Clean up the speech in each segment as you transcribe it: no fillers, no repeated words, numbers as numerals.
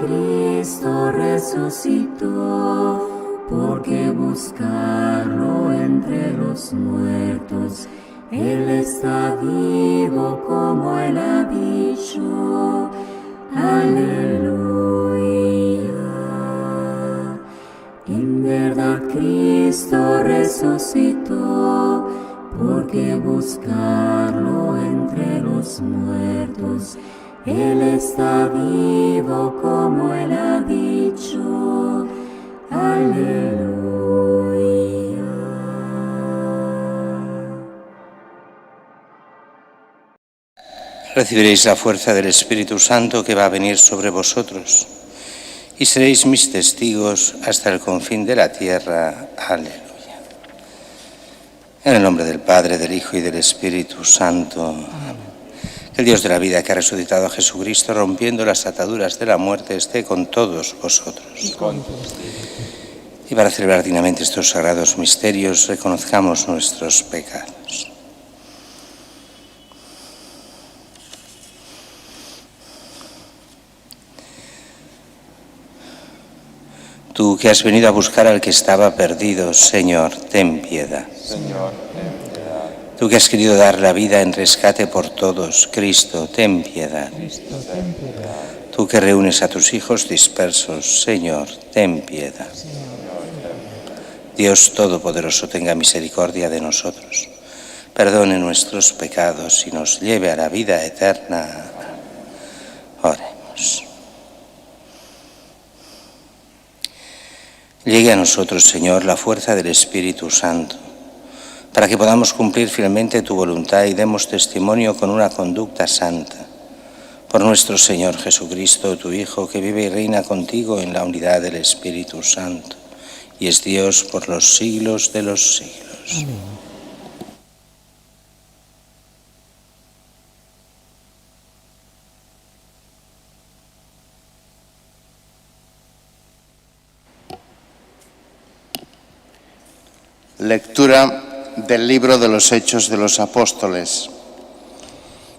Cristo resucitó, porque buscarlo entre los muertos. Él está vivo como Él ha dicho. Aleluya. En verdad Cristo resucitó, porque buscarlo entre los muertos. Él está vivo como Él ha dicho. Aleluya. Recibiréis la fuerza del Espíritu Santo que va a venir sobre vosotros, y seréis mis testigos hasta el confín de la tierra. Aleluya. En el nombre del Padre, del Hijo y del Espíritu Santo. Amén. Que el Dios de la vida, que ha resucitado a Jesucristo, rompiendo las ataduras de la muerte, esté con todos vosotros. Y para celebrar dignamente estos sagrados misterios, reconozcamos nuestros pecados. Tú que has venido a buscar al que estaba perdido, Señor, ten piedad. Señor, ten piedad. Tú que has querido dar la vida en rescate por todos, Cristo, ten piedad. Cristo, ten piedad. Tú que reúnes a tus hijos dispersos, Señor, ten piedad. Dios Todopoderoso, tenga misericordia de nosotros, perdone nuestros pecados y nos lleve a la vida eterna. Oremos. Llegue a nosotros, Señor, la fuerza del Espíritu Santo, para que podamos cumplir fielmente tu voluntad y demos testimonio con una conducta santa. Por nuestro Señor Jesucristo, tu Hijo, que vive y reina contigo en la unidad del Espíritu Santo, y es Dios por los siglos de los siglos. Amén. Lectura del libro de los Hechos de los Apóstoles.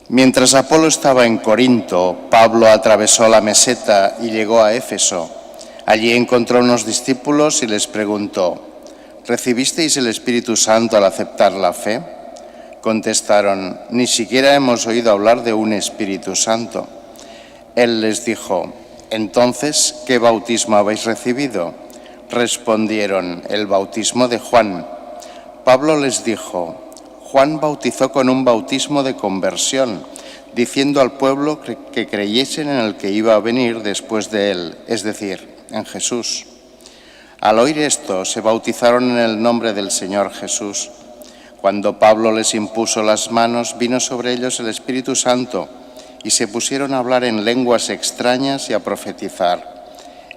Mientras Apolo estaba en Corinto, Pablo atravesó la meseta y llegó a Éfeso. Allí encontró unos discípulos y les preguntó: ¿recibisteis el Espíritu Santo al aceptar la fe? Contestaron: ni siquiera hemos oído hablar de un Espíritu Santo. Él les dijo: entonces, ¿qué bautismo habéis recibido? Respondieron: el bautismo de Juan. Pablo les dijo: Juan bautizó con un bautismo de conversión, diciendo al pueblo que creyesen en el que iba a venir después de él, es decir, en Jesús. Al oír esto, se bautizaron en el nombre del Señor Jesús. Cuando Pablo les impuso las manos, vino sobre ellos el Espíritu Santo y se pusieron a hablar en lenguas extrañas y a profetizar.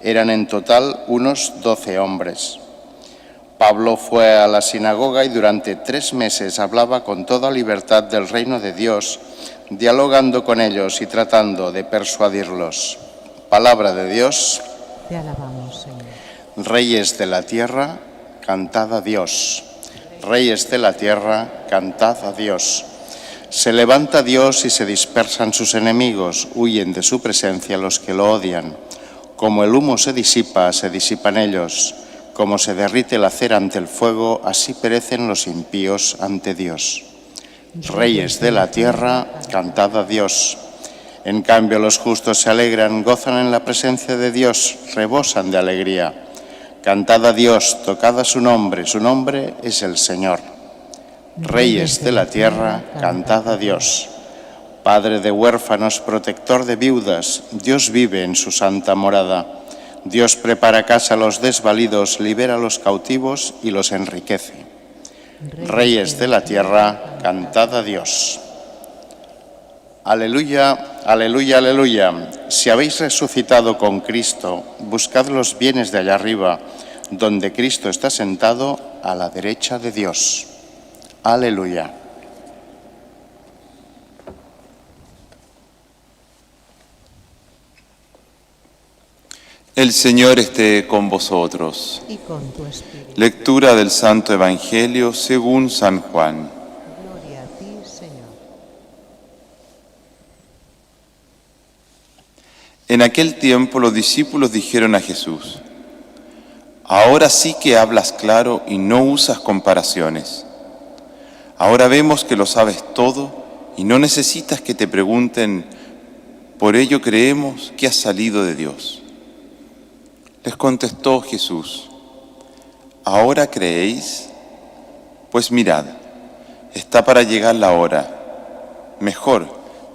Eran en total unos 12 hombres. Pablo fue a la sinagoga y durante 3 meses hablaba con toda libertad del reino de Dios, dialogando con ellos y tratando de persuadirlos. Palabra de Dios. Te alabamos, Señor. Reyes de la tierra, cantad a Dios. Reyes de la tierra, cantad a Dios. Se levanta Dios y se dispersan sus enemigos, huyen de su presencia los que lo odian. Como el humo se disipan ellos. Como se derrite la cera ante el fuego, así perecen los impíos ante Dios. Reyes de la tierra, cantad a Dios. En cambio, los justos se alegran, gozan en la presencia de Dios, rebosan de alegría. Cantad a Dios, tocad a su nombre es el Señor. Reyes de la tierra, cantad a Dios. Padre de huérfanos, protector de viudas, Dios vive en su santa morada. Dios prepara casa a los desvalidos, libera a los cautivos y los enriquece. Reyes de la tierra, cantad a Dios. Aleluya, aleluya, aleluya. Si habéis resucitado con Cristo, buscad los bienes de allá arriba, donde Cristo está sentado a la derecha de Dios. Aleluya. El Señor esté con vosotros. Y con tu espíritu. Lectura del Santo Evangelio según San Juan. Gloria a ti, Señor. En aquel tiempo los discípulos dijeron a Jesús: ahora sí que hablas claro y no usas comparaciones. Ahora vemos que lo sabes todo y no necesitas que te pregunten, por ello creemos que has salido de Dios. Les contestó Jesús: ¿ahora creéis? Pues mirad, está para llegar la hora, mejor,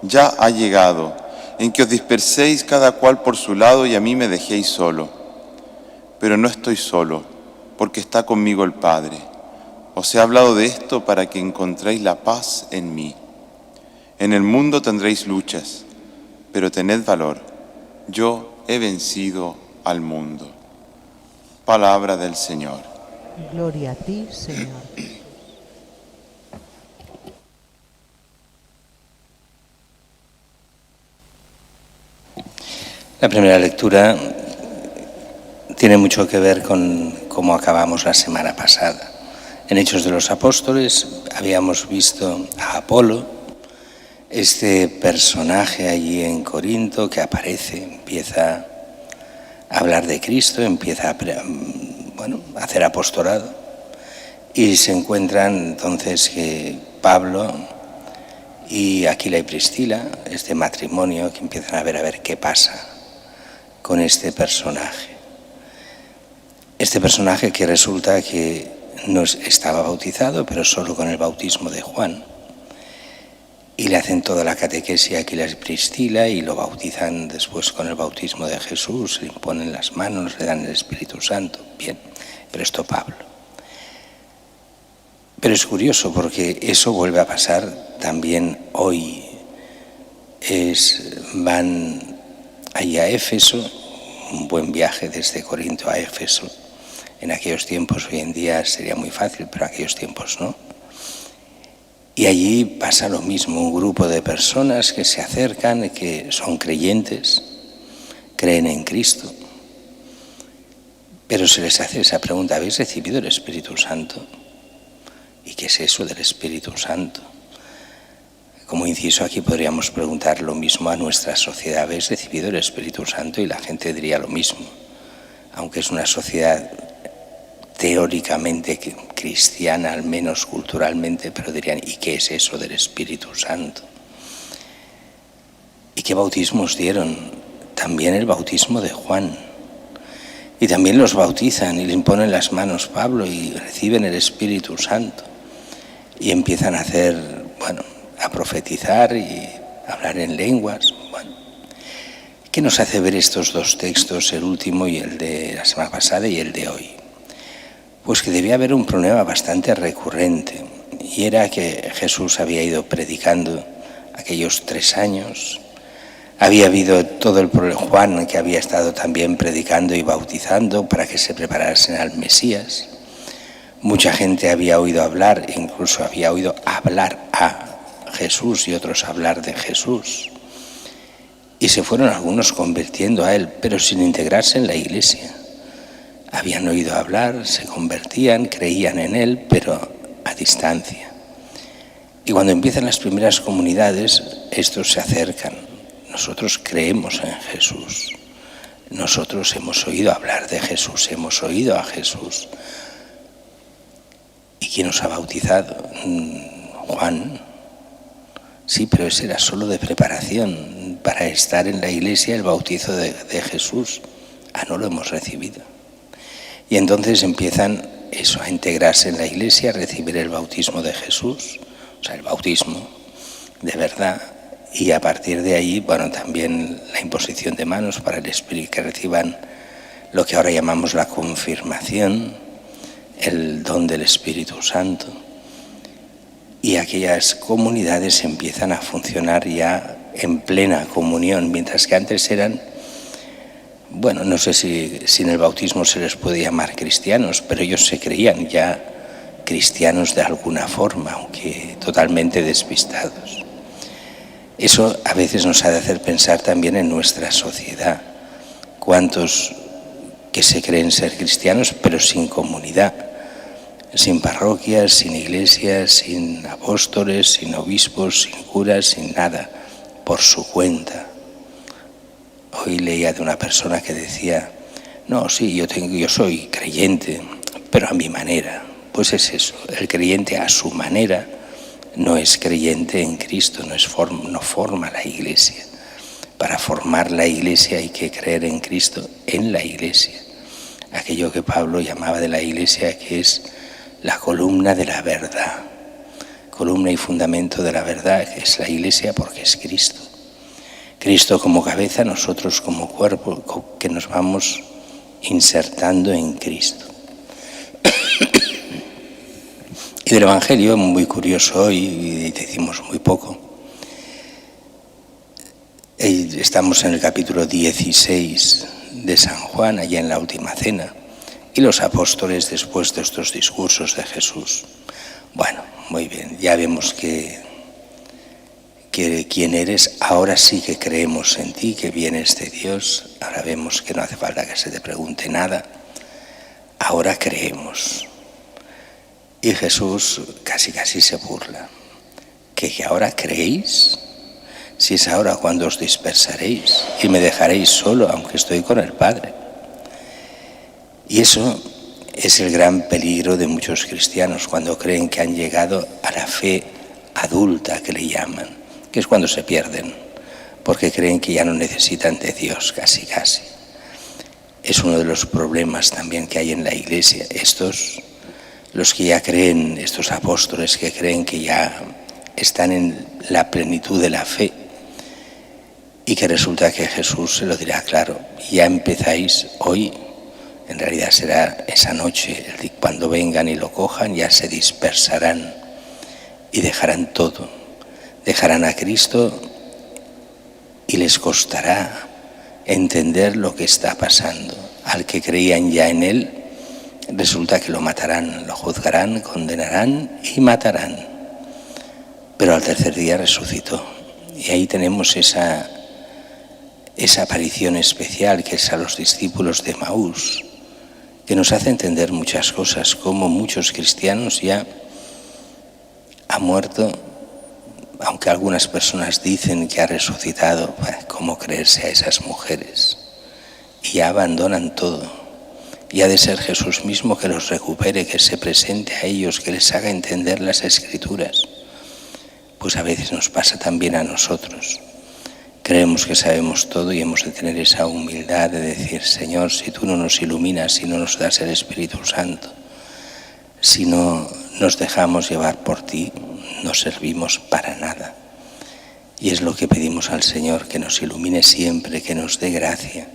ya ha llegado, en que os disperséis cada cual por su lado y a mí me dejéis solo. Pero no estoy solo, porque está conmigo el Padre. Os he hablado de esto para que encontréis la paz en mí. En el mundo tendréis luchas, pero tened valor. Yo he vencido al mundo. Palabra del Señor. Gloria a ti, Señor. La primera lectura tiene mucho que ver con cómo acabamos la semana pasada. En Hechos de los Apóstoles habíamos visto a Apolo, este personaje allí en Corinto que aparece, empieza a hablar de Cristo, empieza a hacer apostolado, y se encuentran entonces que Pablo y Aquila y Priscila, este matrimonio, que empiezan a ver qué pasa con este personaje. Este personaje que resulta que no estaba bautizado, pero solo con el bautismo de Juan. Y le hacen toda la catequesis a Aquila y Priscila y lo bautizan después con el bautismo de Jesús, le imponen las manos, le dan el Espíritu Santo. Bien, pero esto Pablo. Pero es curioso porque eso vuelve a pasar también hoy. Van allí a Éfeso, un buen viaje desde Corinto a Éfeso. En aquellos tiempos, hoy en día sería muy fácil, pero en aquellos tiempos no. Y allí pasa lo mismo, un grupo de personas que se acercan, que son creyentes, creen en Cristo, pero se les hace esa pregunta: ¿habéis recibido el Espíritu Santo? ¿Y qué es eso del Espíritu Santo? Como inciso, aquí podríamos preguntar lo mismo a nuestra sociedad: ¿habéis recibido el Espíritu Santo? Y la gente diría lo mismo, aunque es una sociedad teóricamente cristiana, al menos culturalmente, pero dirían: ¿y qué es eso del Espíritu Santo? ¿Y qué bautismos dieron? También el bautismo de Juan. Y también los bautizan y le imponen las manos Pablo y reciben el Espíritu Santo. Y empiezan a a profetizar y a hablar en lenguas. ¿Qué nos hace ver estos dos textos, el último y el de la semana pasada y el de hoy? Pues que debía haber un problema bastante recurrente, y era que Jesús había ido predicando aquellos 3 años, había habido todo el problema, Juan, que había estado también predicando y bautizando para que se preparasen al Mesías. Mucha gente había oído hablar, incluso había oído hablar a Jesús y otros hablar de Jesús. Y se fueron algunos convirtiendo a él, pero sin integrarse en la iglesia. Habían oído hablar, se convertían, creían en él, pero a distancia. Y cuando empiezan las primeras comunidades, estos se acercan. Nosotros creemos en Jesús. Nosotros hemos oído hablar de Jesús, hemos oído a Jesús. ¿Y quién nos ha bautizado? Juan. Sí, pero ese era solo de preparación para estar en la iglesia, el bautizo de Jesús. No lo hemos recibido. Y entonces empiezan a integrarse en la iglesia, a recibir el bautismo de Jesús, o sea, el bautismo de verdad. Y a partir de ahí, también la imposición de manos para el Espíritu, que reciban lo que ahora llamamos la confirmación, el don del Espíritu Santo. Y aquellas comunidades empiezan a funcionar ya en plena comunión, mientras que antes eran, no sé si sin el bautismo se les puede llamar cristianos, pero ellos se creían ya cristianos de alguna forma, aunque totalmente despistados. Eso a veces nos ha de hacer pensar también en nuestra sociedad. ¿Cuántos que se creen ser cristianos pero sin comunidad? Sin parroquias, sin iglesias, sin apóstoles, sin obispos, sin curas, sin nada, por su cuenta. Hoy leía de una persona que decía, no, sí, yo soy creyente, pero a mi manera. Pues es eso, el creyente a su manera no es creyente en Cristo, no forma la Iglesia. Para formar la Iglesia hay que creer en Cristo en la Iglesia. Aquello que Pablo llamaba de la Iglesia, que es la columna de la verdad. Columna y fundamento de la verdad, que es la Iglesia, porque es Cristo. Cristo como cabeza, nosotros como cuerpo, que nos vamos insertando en Cristo. Y del Evangelio, muy curioso hoy, y decimos muy poco. Estamos en el capítulo 16 de San Juan, allá en la última cena, y los apóstoles después de estos discursos de Jesús. Bueno, muy bien, ya vemos que quién eres, ahora sí que creemos en ti, que vienes de Dios, ahora vemos que no hace falta que se te pregunte nada, ahora creemos. Y Jesús casi se burla, que ahora creéis, si es ahora cuando os dispersaréis y me dejaréis solo, aunque estoy con el Padre. Y eso es el gran peligro de muchos cristianos cuando creen que han llegado a la fe adulta, que le llaman, que es cuando se pierden, porque creen que ya no necesitan de Dios, casi. Es uno de los problemas también que hay en la Iglesia. Los que ya creen, estos apóstoles que creen que ya están en la plenitud de la fe, y que resulta que Jesús se lo dirá claro, ya empezáis hoy, en realidad será esa noche, cuando vengan y lo cojan, ya se dispersarán y dejarán todo, dejarán a Cristo y les costará entender lo que está pasando. Al que creían ya en Él, resulta que lo matarán, lo juzgarán, condenarán y matarán. Pero al tercer día resucitó. Y ahí tenemos esa aparición especial que es a los discípulos de Emaús, que nos hace entender muchas cosas, como muchos cristianos ya han muerto, aunque algunas personas dicen que ha resucitado. ¿Cómo creerse a esas mujeres? Y ya abandonan todo. Y ha de ser Jesús mismo que los recupere, que se presente a ellos, que les haga entender las Escrituras. Pues a veces nos pasa también a nosotros. Creemos que sabemos todo y hemos de tener esa humildad de decir, Señor, si tú no nos iluminas, si no nos das el Espíritu Santo, si no nos dejamos llevar por ti, no servimos para nada. Y es lo que pedimos al Señor, que nos ilumine siempre, que nos dé gracia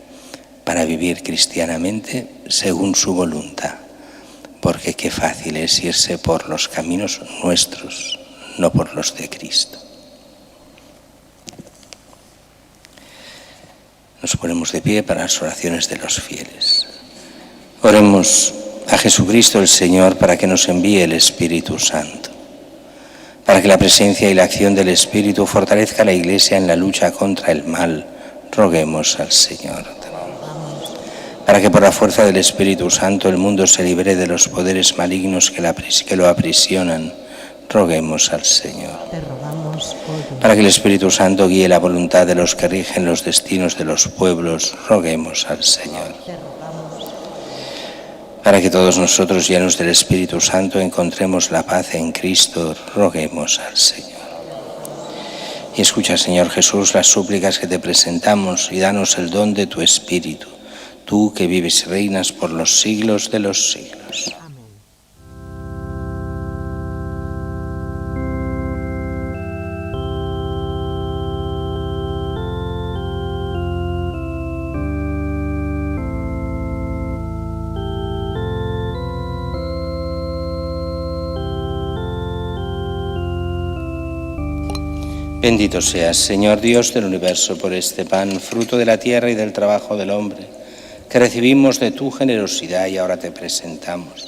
para vivir cristianamente según su voluntad. Porque qué fácil es irse por los caminos nuestros, no por los de Cristo. Nos ponemos de pie para las oraciones de los fieles. Oremos a Jesucristo el Señor para que nos envíe el Espíritu Santo, para que la presencia y la acción del Espíritu fortalezca a la Iglesia en la lucha contra el mal. Roguemos al Señor. Para que por la fuerza del Espíritu Santo el mundo se libere de los poderes malignos que lo aprisionan. Roguemos al Señor. Para que el Espíritu Santo guíe la voluntad de los que rigen los destinos de los pueblos, roguemos al Señor. Para que todos nosotros, llenos del Espíritu Santo, encontremos la paz en Cristo, roguemos al Señor. Y escucha, Señor Jesús, las súplicas que te presentamos y danos el don de tu Espíritu, tú que vives y reinas por los siglos de los siglos. Bendito seas, Señor Dios del universo, por este pan, fruto de la tierra y del trabajo del hombre, que recibimos de tu generosidad y ahora te presentamos.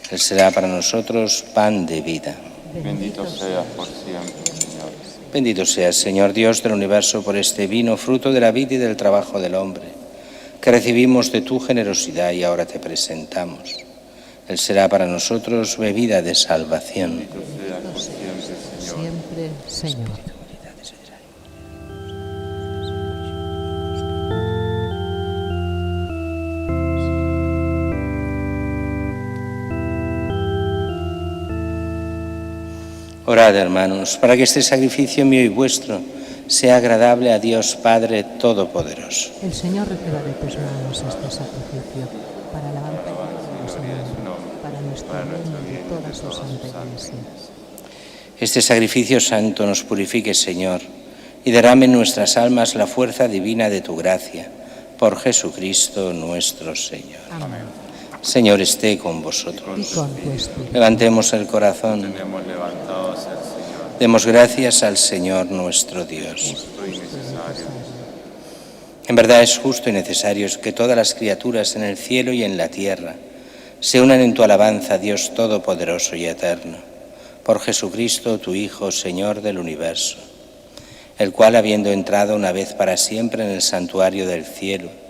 Él será para nosotros pan de vida. Bendito seas por siempre, Señor. Bendito seas, Señor Dios del universo, por este vino, fruto de la vid y del trabajo del hombre, que recibimos de tu generosidad y ahora te presentamos. Él será para nosotros bebida de salvación. Bendito seas por siempre, Señor. Siempre, Señor. Orad, hermanos, para que este sacrificio mío y vuestro sea agradable a Dios Padre Todopoderoso. El Señor reciba de tus manos este sacrificio para alabanza y gloria de su nombre, para nuestro bien y de toda su santa Iglesia. Este sacrificio santo nos purifique, Señor, y derrame en nuestras almas la fuerza divina de tu gracia, por Jesucristo nuestro Señor. Amén. Señor, esté con vosotros. Y con tu espíritu. Levantemos el corazón. Tenemos levantados al Señor. Demos gracias al Señor nuestro Dios. En verdad es justo y necesario que todas las criaturas en el cielo y en la tierra se unan en tu alabanza, Dios Todopoderoso y Eterno, por Jesucristo, tu Hijo, Señor del universo, el cual, habiendo entrado una vez para siempre en el santuario del cielo,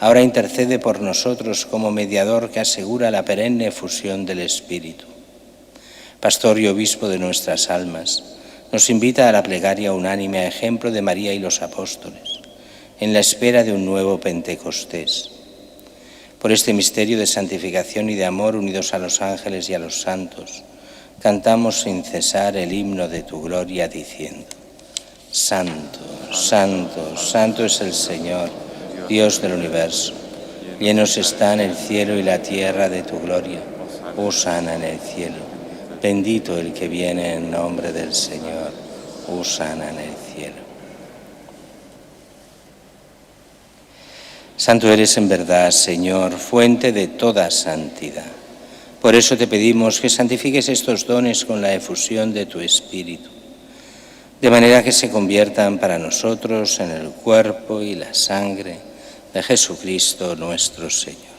ahora intercede por nosotros como mediador que asegura la perenne efusión del Espíritu. Pastor y obispo de nuestras almas, nos invita a la plegaria unánime a ejemplo de María y los apóstoles, en la espera de un nuevo Pentecostés. Por este misterio de santificación y de amor unidos a los ángeles y a los santos, cantamos sin cesar el himno de tu gloria diciendo: Santo, santo, santo es el Señor, Dios del universo. Llenos están el cielo y la tierra de tu gloria. Hosana en el cielo. Bendito el que viene en nombre del Señor. Hosana en el cielo. Santo eres en verdad, Señor, fuente de toda santidad. Por eso te pedimos que santifiques estos dones con la efusión de tu Espíritu, de manera que se conviertan para nosotros en el cuerpo y la sangre de Jesucristo nuestro Señor,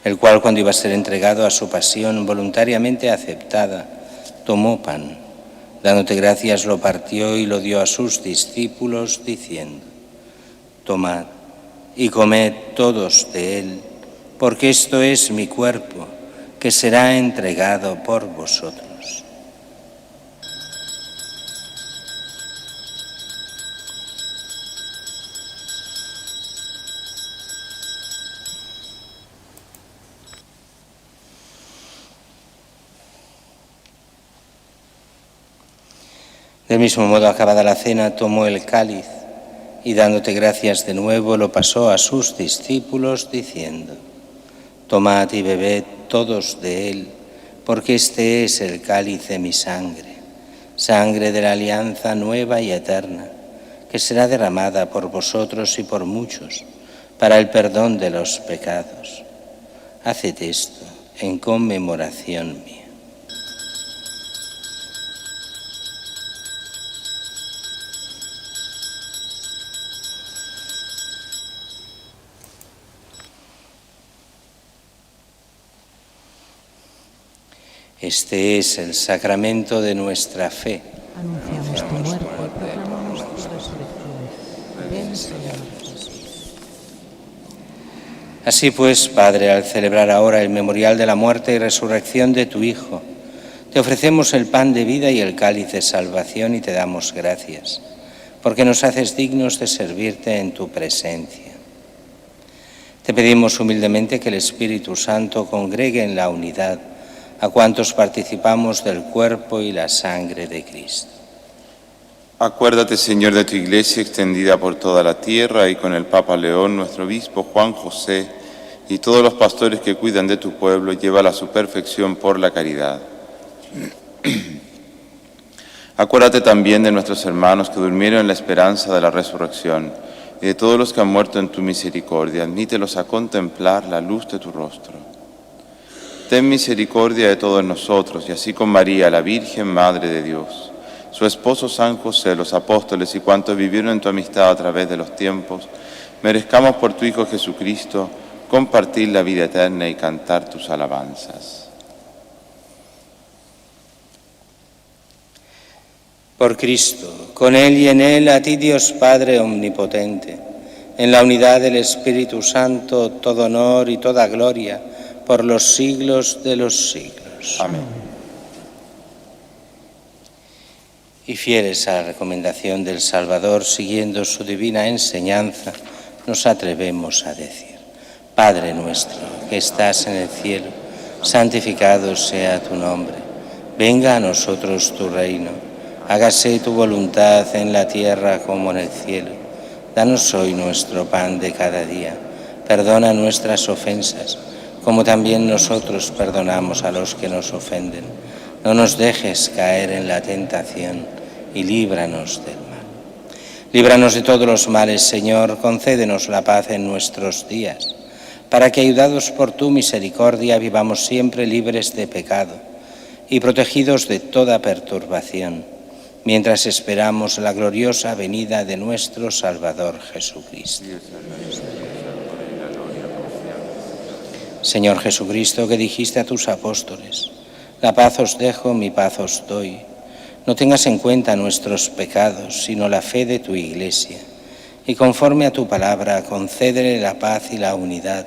el cual, cuando iba a ser entregado a su pasión voluntariamente aceptada, tomó pan, dándote gracias, lo partió y lo dio a sus discípulos, diciendo: Tomad y comed todos de él, porque esto es mi cuerpo, que será entregado por vosotros. Del mismo modo, acabada la cena, tomó el cáliz y, dándote gracias de nuevo, lo pasó a sus discípulos, diciendo: Tomad y bebed todos de él, porque este es el cáliz de mi sangre, sangre de la alianza nueva y eterna, que será derramada por vosotros y por muchos, para el perdón de los pecados. Haced esto en conmemoración mía. Este es el sacramento de nuestra fe. Anunciamos tu muerte y proclamamos tu resurrección. Ven, Señor Jesús. Así pues, Padre, al celebrar ahora el memorial de la muerte y resurrección de tu Hijo, te ofrecemos el pan de vida y el cáliz de salvación y te damos gracias, porque nos haces dignos de servirte en tu presencia. Te pedimos humildemente que el Espíritu Santo congregue en la unidad a cuantos participamos del cuerpo y la sangre de Cristo. Acuérdate, Señor, de tu Iglesia extendida por toda la tierra y con el Papa León, nuestro obispo Juan José, y todos los pastores que cuidan de tu pueblo, llévala a su perfección por la caridad. Acuérdate también de nuestros hermanos que durmieron en la esperanza de la resurrección y de todos los que han muerto en tu misericordia. Admítelos a contemplar la luz de tu rostro. Ten misericordia de todos nosotros, y así con María, la Virgen Madre de Dios, su esposo San José, los apóstoles y cuantos vivieron en tu amistad a través de los tiempos, merezcamos por tu Hijo Jesucristo compartir la vida eterna y cantar tus alabanzas. Por Cristo, con Él y en Él, a ti, Dios Padre omnipotente, en la unidad del Espíritu Santo, todo honor y toda gloria, por los siglos de los siglos. Amén. Y fieles a la recomendación del Salvador, siguiendo su divina enseñanza, nos atrevemos a decir: Padre nuestro, que estás en el cielo, santificado sea tu nombre. Venga a nosotros tu reino. Hágase tu voluntad en la tierra como en el cielo. Danos hoy nuestro pan de cada día. Perdona nuestras ofensas, como también nosotros perdonamos a los que nos ofenden. No nos dejes caer en la tentación y líbranos del mal. Líbranos de todos los males, Señor, concédenos la paz en nuestros días, para que, ayudados por tu misericordia, vivamos siempre libres de pecado y protegidos de toda perturbación, mientras esperamos la gloriosa venida de nuestro Salvador Jesucristo. Señor Jesucristo, que dijiste a tus apóstoles: la paz os dejo, mi paz os doy. No tengas en cuenta nuestros pecados, sino la fe de tu Iglesia, y conforme a tu palabra, concédele la paz y la unidad,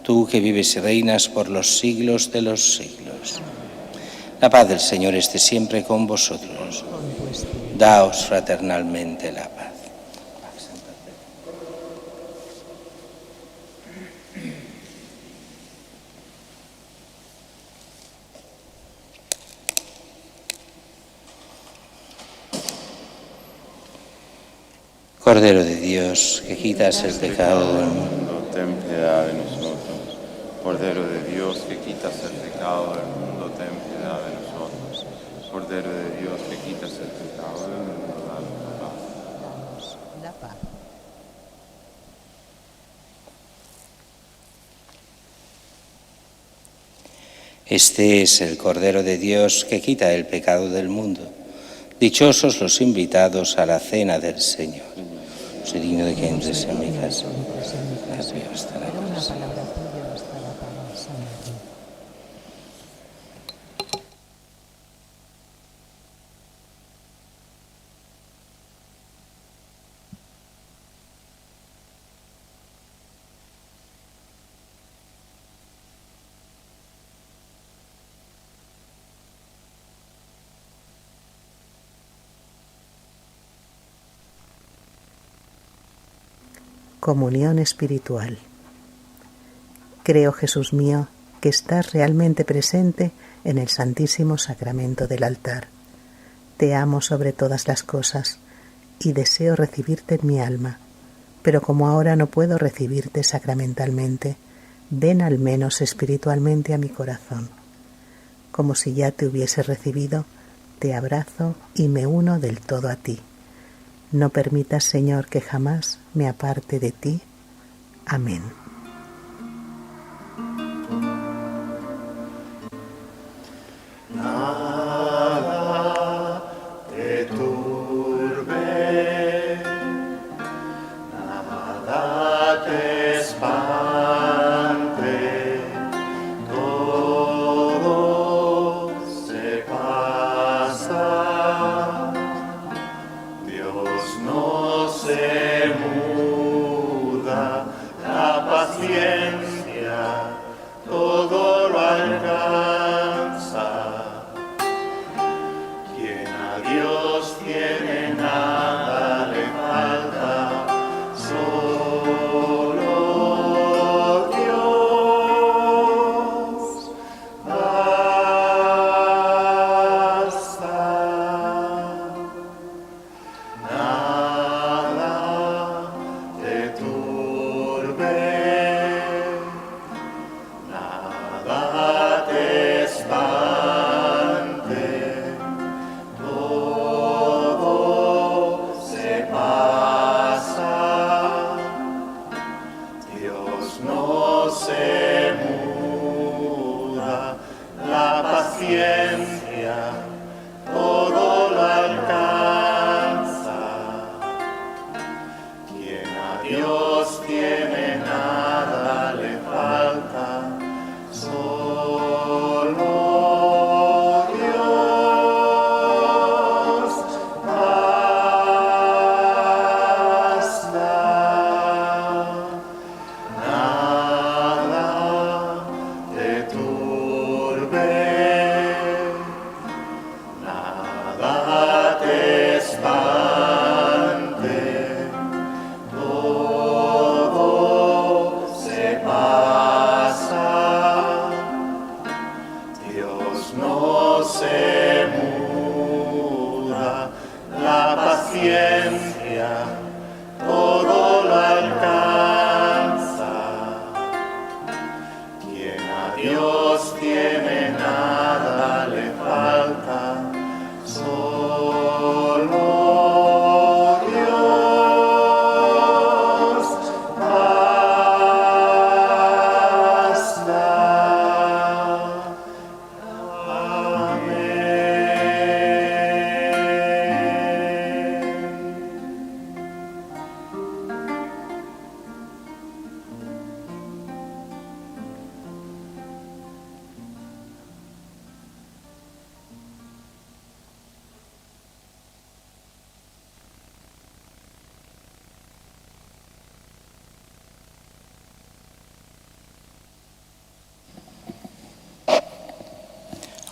tú que vives y reinas por los siglos de los siglos. La paz del Señor esté siempre con vosotros. Daos fraternalmente la paz. Cordero de Dios, que quitas el pecado del mundo, ten piedad de nosotros. Cordero de Dios, que quitas el pecado del mundo, ten piedad de nosotros. Cordero de Dios, que quitas el pecado del mundo, danos la paz. Este es el Cordero de Dios que quita el pecado del mundo. Dichosos los invitados a la cena del Señor. Soy digno de que entres en mi casa. Pero una palabra tuya bastará para sanarme. Comunión espiritual. Creo, Jesús mío, que estás realmente presente en el Santísimo Sacramento del altar. Te amo sobre todas las cosas y deseo recibirte en mi alma, pero como ahora no puedo recibirte sacramentalmente, ven al menos espiritualmente a mi corazón. Como si ya te hubiese recibido, te abrazo y me uno del todo a ti. No permitas, Señor, que jamás me aparte de ti. Amén. Nada te turbe, nada te espante, todo se pasa. Dios no se muda, la paciencia todo lo alcanza. Quien a Dios tiene nada le falta, solo Dios basta. Nada te turbe, nada te espante, todo se pasa. Dios no se muda, la paciencia todo lo alcanza. Quien a Dios tiene nada le falta, solo Dios basta. Nada te turbe,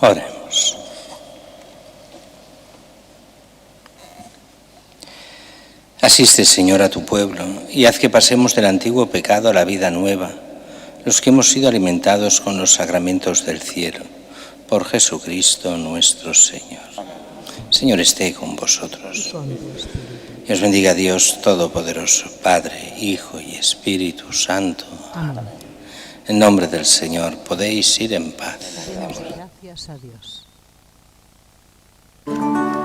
Oremos. Asiste, Señor, a tu pueblo y haz que pasemos del antiguo pecado a la vida nueva, los que hemos sido alimentados con los sacramentos del cielo. Por Jesucristo nuestro Señor. Señor, esté con vosotros. Y os bendiga Dios Todopoderoso, Padre, Hijo y Espíritu Santo. Amén. En nombre del Señor, podéis ir en paz. Gracias a Dios. Amen.